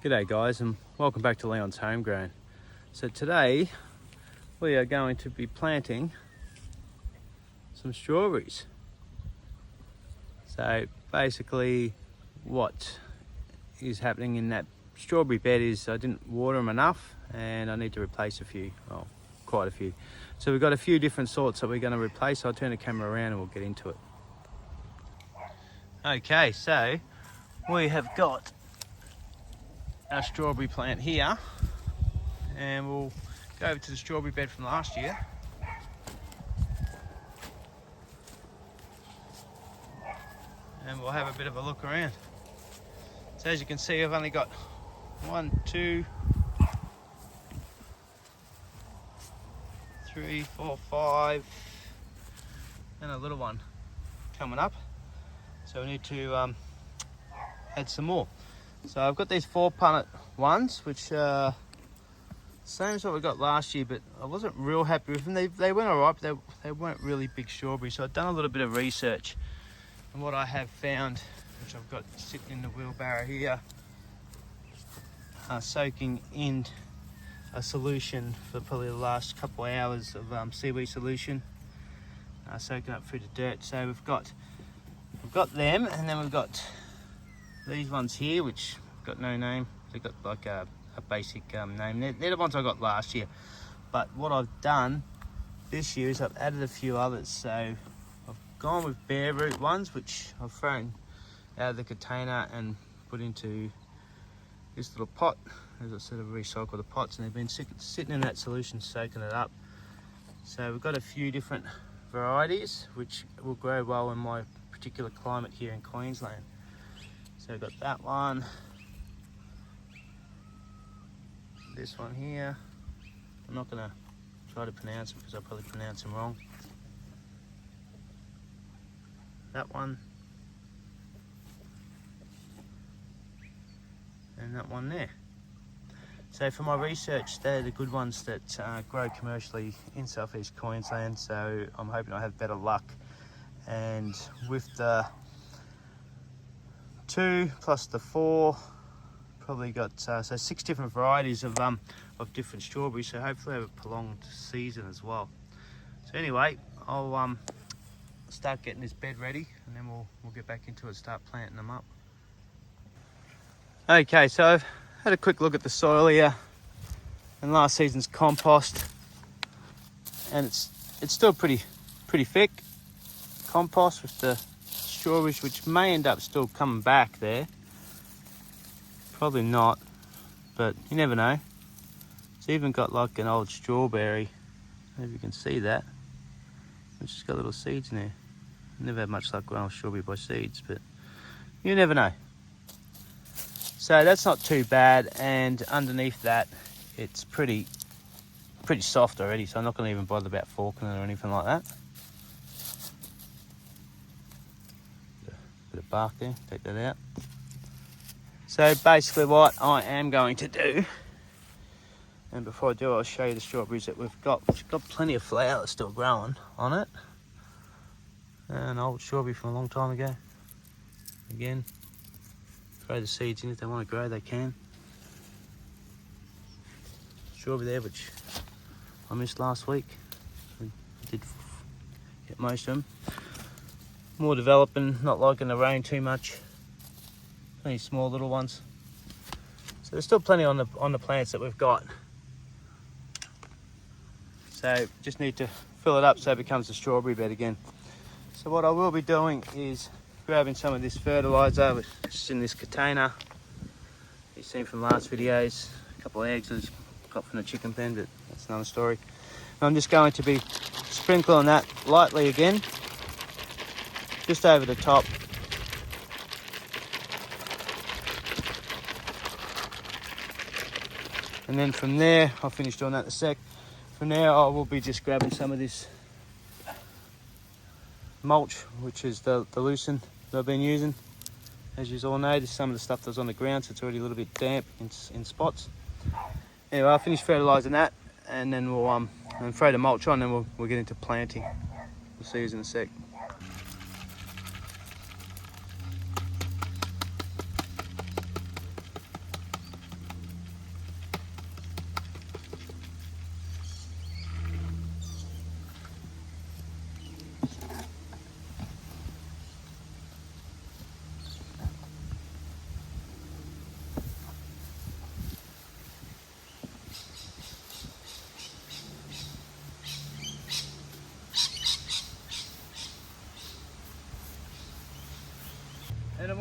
G'day guys, and welcome back to Leon's Homegrown. So today we are going to be planting some strawberries. So basically what is happening in that strawberry bed is I didn't water them enough and I need to replace quite a few. So we've got a few different sorts that we're going to replace. I'll turn the camera around and we'll get into it. Okay, so we have got our strawberry plant here, and we'll go over to the strawberry bed from last year. And we'll have a bit of a look around. So as you can see, I've only got 1, 2, 3, 4, 5, and a little one coming up. So we need to add some more. So I've got these 4-punnet ones, which same as what we got last year, but I wasn't real happy with them. They went alright, but they weren't really big strawberries. So I've done a little bit of research, and what I have found, which I've got sitting in the wheelbarrow here, soaking in a solution for probably the last couple of hours of seaweed solution, soaking up through the dirt. So we've got them, and then we've got these ones here, which got no name. They've got like a basic name. They're the ones I got last year. But what I've done this year is I've added a few others. So I've gone with bare root ones, which I've thrown out of the container and put into this little pot. As I said, I've recycled the pots, and they've been sitting in that solution, soaking it up. So we've got a few different varieties, which will grow well in my particular climate here in Queensland. So I've got that one, this one here. I'm not going to try to pronounce them because I'll probably pronounce them wrong. That one, and that one there. So for my research, they're the good ones that grow commercially in southeast Queensland, so I'm hoping I have better luck. And with the 2 plus the 4, probably got so 6 different varieties of different strawberries, so hopefully I have a prolonged season as well. So anyway, I'll start getting this bed ready, and then we'll get back into it, start planting them up. Okay, so I've had a quick look at the soil here and last season's compost, and it's still pretty thick compost with the strawberries, which may end up still coming back there. Probably not, but you never know. It's even got like an old strawberry, I don't know if you can see that, which has got little seeds in there. Never had much luck growing strawberry by seeds, but you never know. So that's not too bad, and underneath that it's pretty soft already, so I'm not going to even bother about forking it or anything like that. Bit of bark there, take that out. So basically what I am going to do, and before I do, I'll show you the strawberries that we've got. We've got plenty of flowers still growing on it. An old strawberry from a long time ago. Again, throw the seeds in. If they want to grow, they can. Strawberry there, which I missed last week. I did get most of them. More developing, not liking the rain too much. Plenty small little ones. So there's still plenty on the plants that we've got. So just need to fill it up so it becomes a strawberry bed again. So what I will be doing is grabbing some of this fertiliser, which is in this container. You've seen from last videos, a couple of eggs I got from the chicken pen, but that's another story. And I'm just going to be sprinkling that lightly again, just over the top. And then from there, I'll finish doing that in a sec. From there, I will be just grabbing some of this mulch, which is the lucerne that I've been using. As you all know, there's some of the stuff that's on the ground, so it's already a little bit damp in spots. Anyway, I'll finish fertilising that, and then we'll throw the mulch on, and we'll get into planting. We'll see you in a sec.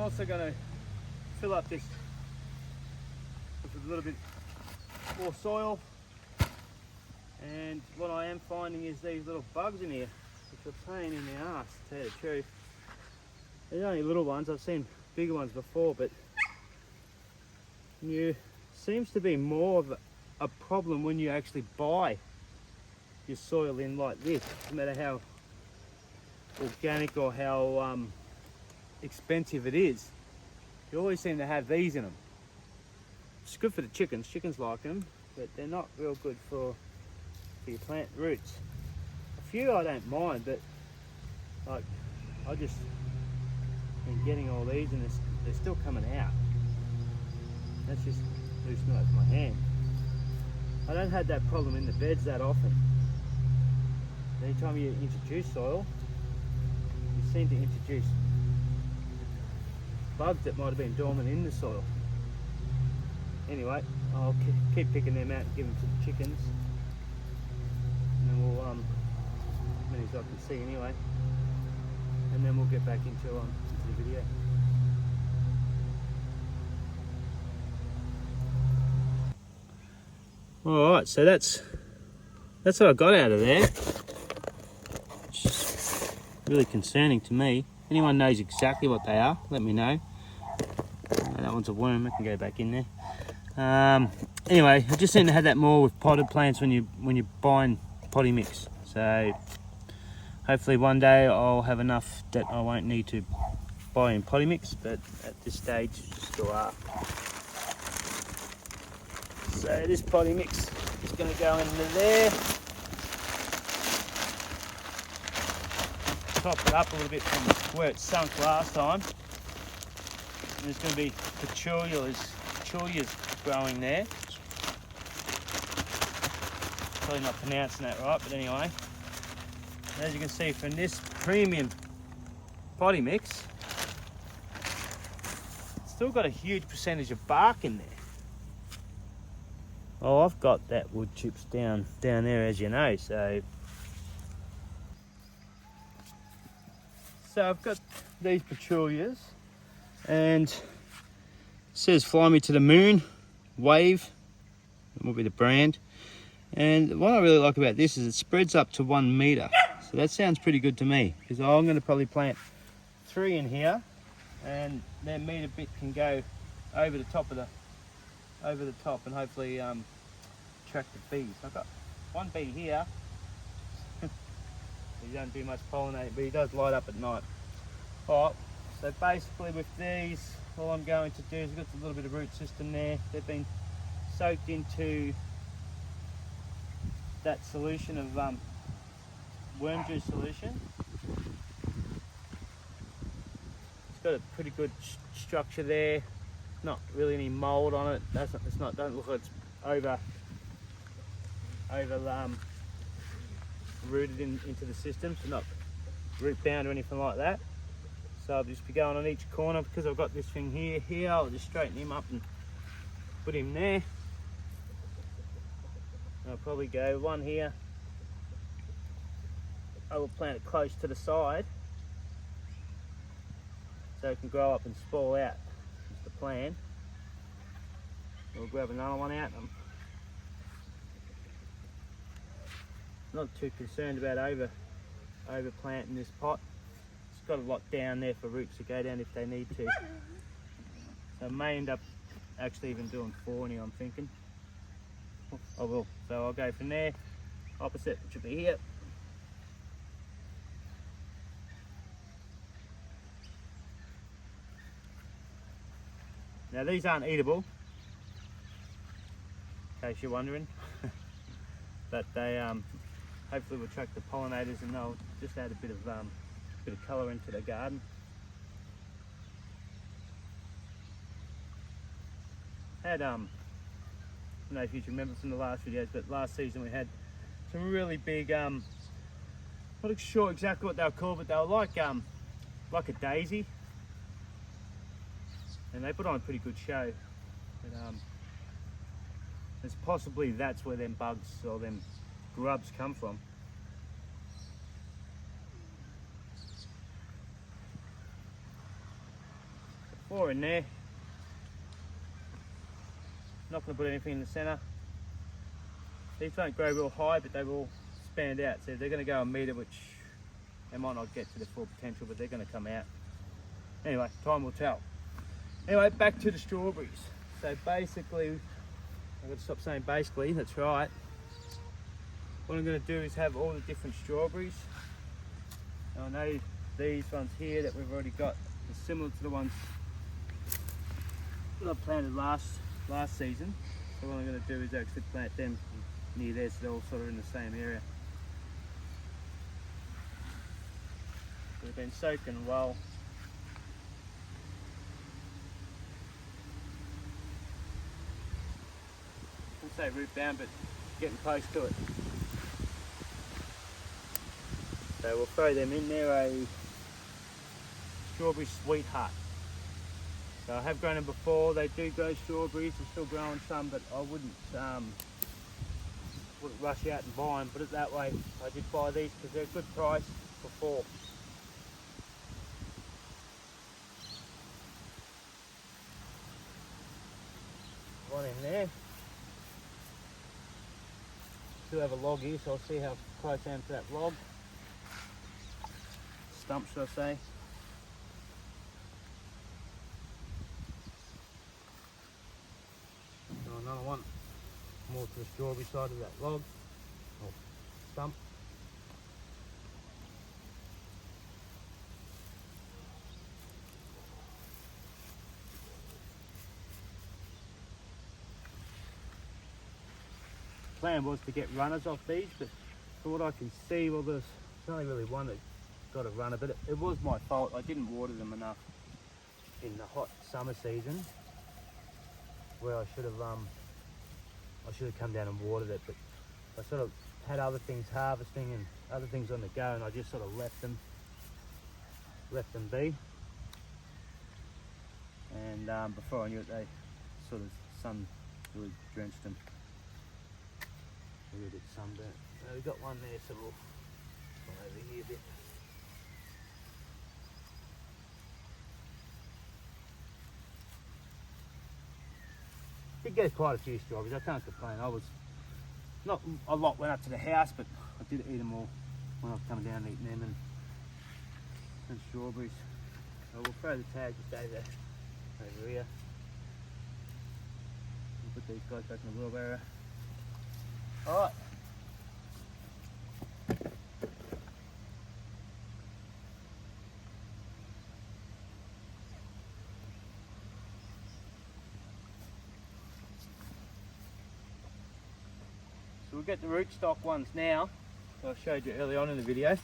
also going to fill up this with a little bit more soil. And what I am finding is these little bugs in here, which are a pain in the arse, to tell you the truth. They're only little ones. I've seen bigger ones before, but seems to be more of a problem when you actually buy your soil in like this. No matter how organic or how expensive it is, you always seem to have these in them. It's good for the chickens. Chickens like them, but they're not real good for your plant roots. A few I don't mind, but like I just been getting all these and they're still coming out. That's just loose out my hand. I don't have that problem in the beds that often. Anytime you introduce soil, you seem to introduce bugs that might have been dormant in the soil. Anyway, I'll keep picking them out and give them to the chickens. And then we'll, as many as I can see anyway. And then we'll get back into the video. Alright, so that's what I got out of there. It's really concerning to me. Anyone knows exactly what they are, let me know. That one's a worm, I can go back in there. Anyway, I just seem to have that more with potted plants when you're buying potty mix. So hopefully one day I'll have enough that I won't need to buy in potty mix, but at this stage still are. So this potty mix is going to go into there. Top it up a little bit from where it sunk last time. And there's going to be petunias growing there. Probably not pronouncing that right, but anyway. As you can see from this premium potty mix, it's still got a huge percentage of bark in there. Oh, I've got that wood chips down there, as you know. So I've got these petunias, and it says "Fly Me to the Moon," Wave. That will be the brand. And what I really like about this is it spreads up to 1 metre. So that sounds pretty good to me, because I'm going to probably plant 3 in here, and that metre bit can go over the top and hopefully attract the bees. I've got 1 bee here. He doesn't do much pollinating, but he does light up at night. Alright, so basically with these, all I'm going to do is I've got a little bit of root system there. They've been soaked into that solution of worm juice solution. It's got a pretty good structure there. Not really any mold on it. Don't look like it's over rooted into the system, so not root bound or anything like that. So I'll just be going on each corner because I've got this thing here. I'll just straighten him up and put him there. I'll probably go 1 here. I will plant it close to the side so it can grow up and spoil out. That's the plan. We'll grab another one out. I'm not too concerned about over planting this pot. It's got a lot down there for roots to go down if they need to. So I may end up actually even doing 4 in here, I'm thinking. I will. So I'll go from there, opposite, which will be here. Now these aren't eatable, in case you're wondering, but they hopefully will attract the pollinators and they'll just add a bit of colour into the garden. Had I don't know if you remember from the last videos, but last season we had some really big not sure exactly what they were called, but they were like a daisy, and they put on a pretty good show. But it's possibly that's where them bugs or them grubs come from. 4 in there. Not going to put anything in the centre. These won't grow real high, but they will expand out. So they're going to go a metre, which they might not get to their full potential, but they're going to come out. Anyway, time will tell. Anyway, back to the strawberries. So basically, I've got to stop saying basically, that's right. What I'm going to do is have all the different strawberries. Now, I know these ones here that we've already got are similar to the ones that I planted last season. So what I'm going to do is actually plant them near there, so they're all sort of in the same area. So they've been soaking well. I wouldn't say root bound, but getting close to it. So we'll throw them in there, a strawberry sweetheart. So I have grown them before. They do grow strawberries. They're still growing some, but I wouldn't rush out and buy them. Put it that way. I did buy these because they're a good price for 4. One in there. Still have a log here, so I'll see how close I am to that log. Stump, should I say. Another one more to the strawberry side of that log or stump. The plan was to get runners off these, but from what I can see, well, there's only really one that got a runner, but it was my fault. I didn't water them enough in the hot summer season, where I should have come down and watered it, but I sort of had other things harvesting and other things on the go, and I just sort of left them be. And before I knew it, they sort of sun really drenched them. A little bit sunburnt. We've got one there, so we'll come over here a bit. Did get quite a few strawberries. I can't complain. I was not a lot went up to the house, but I did eat them all when I was coming down and eating them and strawberries. So we'll throw the tag just over here. We'll put these guys back in the wheelbarrow. All right. So we'll get the rootstock ones now. So I showed you early on in the video.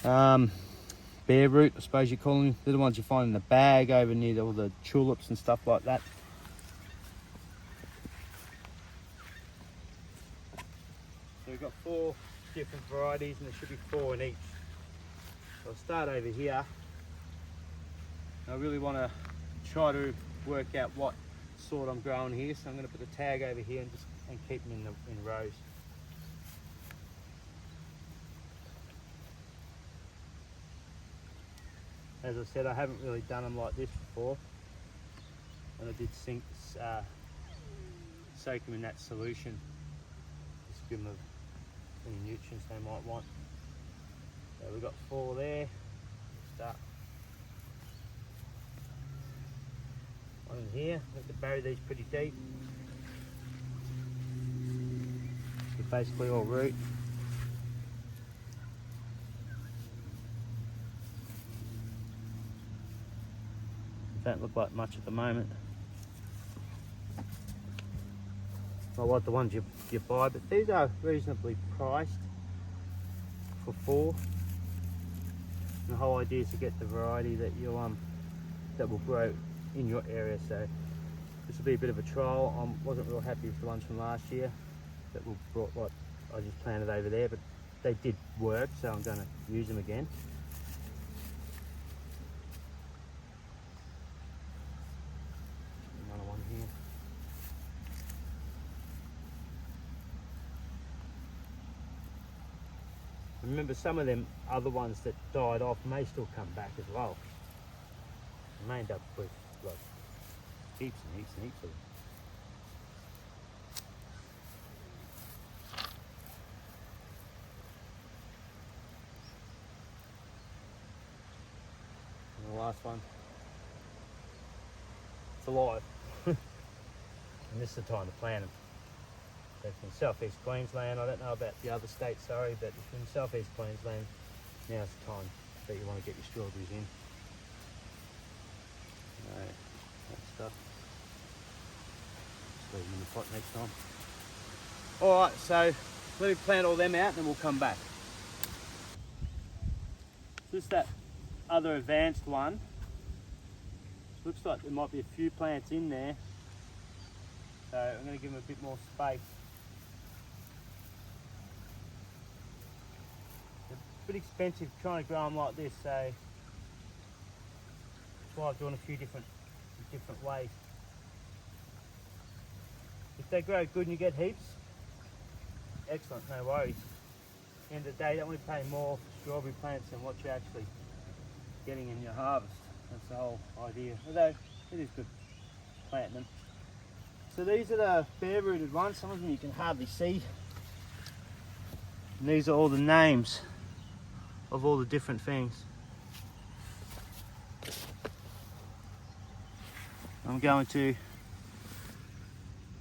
Bare root, I suppose you call them. They're the ones you find in the bag over near all the tulips and stuff like that. So we've got 4 different varieties, and there should be 4 in each. So I'll start over here. I really want to try to work out what sort I'm growing here, so I'm going to put the tag over here and keep them in rows. As I said, I haven't really done them like this before, and I did soak them in that solution, just give them any nutrients they might want. So we've got 4 there. Start one in here. I have to bury these pretty deep. They're basically all root. Don't look like much at the moment. Not like the ones you buy, but these are reasonably priced for 4. And the whole idea is to get the variety that you that will grow in your area. So this will be a bit of a trial. I wasn't real happy with the ones from last year that were brought, like I just planted over there, but they did work, so I'm going to use them again. Another one here. Remember, some of them other ones that died off may still come back as well. may end up with like heaps and heaps and heaps of them. And the last one, it's alive. And this is the time to plant them. So if in southeast Queensland, I don't know about the other states, sorry, but if you're in southeast Queensland, now's the time that you want to get your strawberries in. No, that stuff. Just leave them in the pot next time. Alright, so let me plant all them out and then we'll come back. Just that other advanced one. Looks like there might be a few plants in there. So I'm going to give them a bit more space. It's a bit expensive trying to grow them like this, so that's why I've done a few different ways. If they grow good and you get heaps, excellent, no worries. At the end of the day, you don't want to pay more for strawberry plants than what you're actually getting in your harvest. That's the whole idea. Although it is good planting them. So these are the bare-rooted ones. Some of them you can hardly see. And these are all the names of all the different things. I'm going to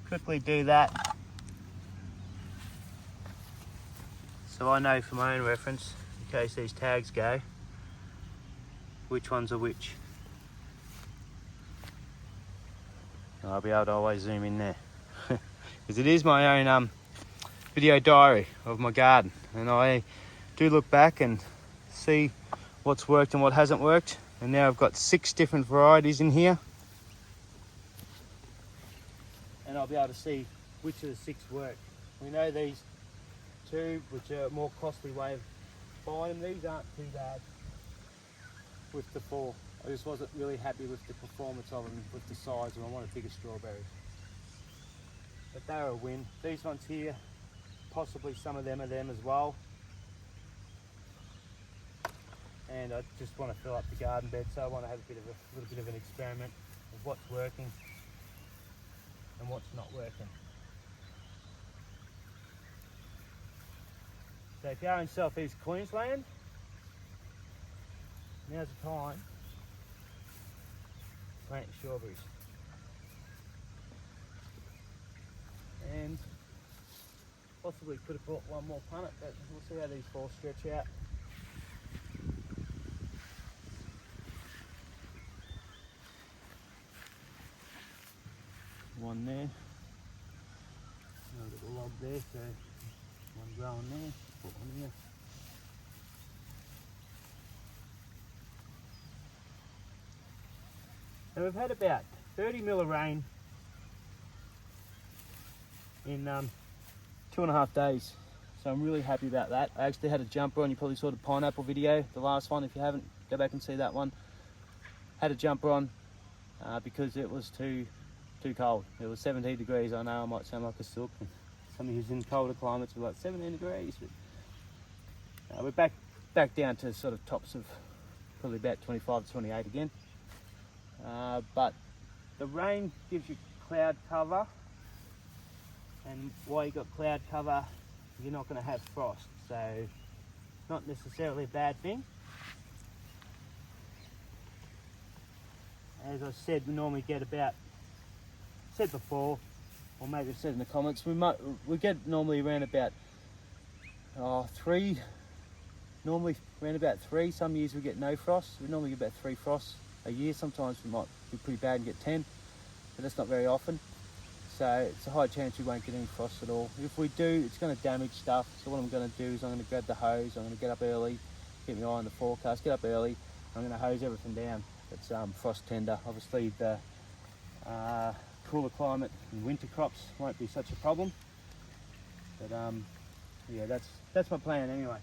quickly do that so I know for my own reference, in case these tags go, which ones are which. I'll be able to always zoom in there because it is my own video diary of my garden, and I do look back and see what's worked and what hasn't worked. And now I've got 6 different varieties in here, and I'll be able to see which of the 6 work. We know these 2, which are a more costly way of buying them, these aren't too bad with the 4. I just wasn't really happy with the performance of them, with the size, and I wanted bigger strawberries. But they're a win. These ones here, possibly some of them are them as well. And I just want to fill up the garden bed, so I want to have a little bit of an experiment of what's working and what's not working. So if you're in southeast Queensland, now's the time to plant strawberries. And possibly could have brought one more punnet, but we'll see how these 4 stretch out. One there. I've got a log there, so one growing there. Put one here. And we've had about 30 mil of rain in 2.5 days, so I'm really happy about that. I actually had a jumper on. You probably saw the pineapple video, the last one. If you haven't, go back and see that one. Had a jumper on because it was too cold. It was 17 degrees. I know I might sound like a sook. Some of you in colder climates are like 17 degrees, but we're back down to sort of tops of probably about 25 to 28 again. But the rain gives you cloud cover, and while you've got cloud cover, you're not going to have frost, so not necessarily a bad thing. As I said, we normally get about, said before, or maybe I've said in the comments, we get normally around about 3, normally around about 3. Some years we get no frost. We normally get about 3 frosts a year. Sometimes we might be pretty bad and get 10, but that's not very often. So it's a high chance we won't get any frost at all. If we do, it's going to damage stuff. So what I'm going to do is I'm going to grab the hose. I'm going to get up early, keep my eye on the forecast, get up early. I'm going to hose everything down that's frost tender. Obviously the cooler climate and winter crops won't be such a problem. But yeah, that's my plan anyway.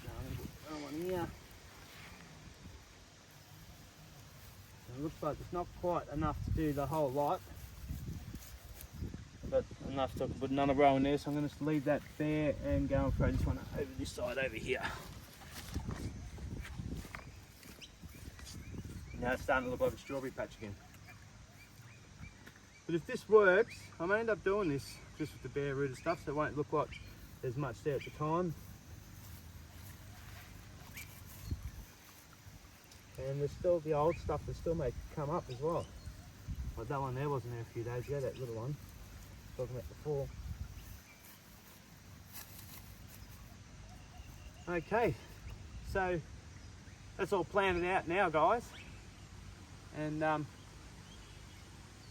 Now I'm going to put one here. It looks like it's not quite enough to do the whole lot, but enough to put another row in there, so I'm going to leave that bare and go and throw this one over this side over here. Now it's starting to look like a strawberry patch again. But if this works, I may end up doing this just with the bare rooted stuff, so it won't look like there's much there at the time. And there's still the old stuff that still may come up as well. Like that one there wasn't there a few days ago, that little one. Talking about before. Okay, so that's all planned out now, guys. And we'll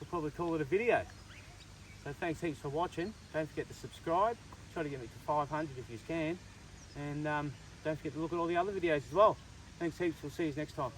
probably call it a video. So thanks heaps for watching. Don't forget to subscribe. Try to get me to 500 if you can. And don't forget to look at all the other videos as well. Thanks heaps. We'll see you next time.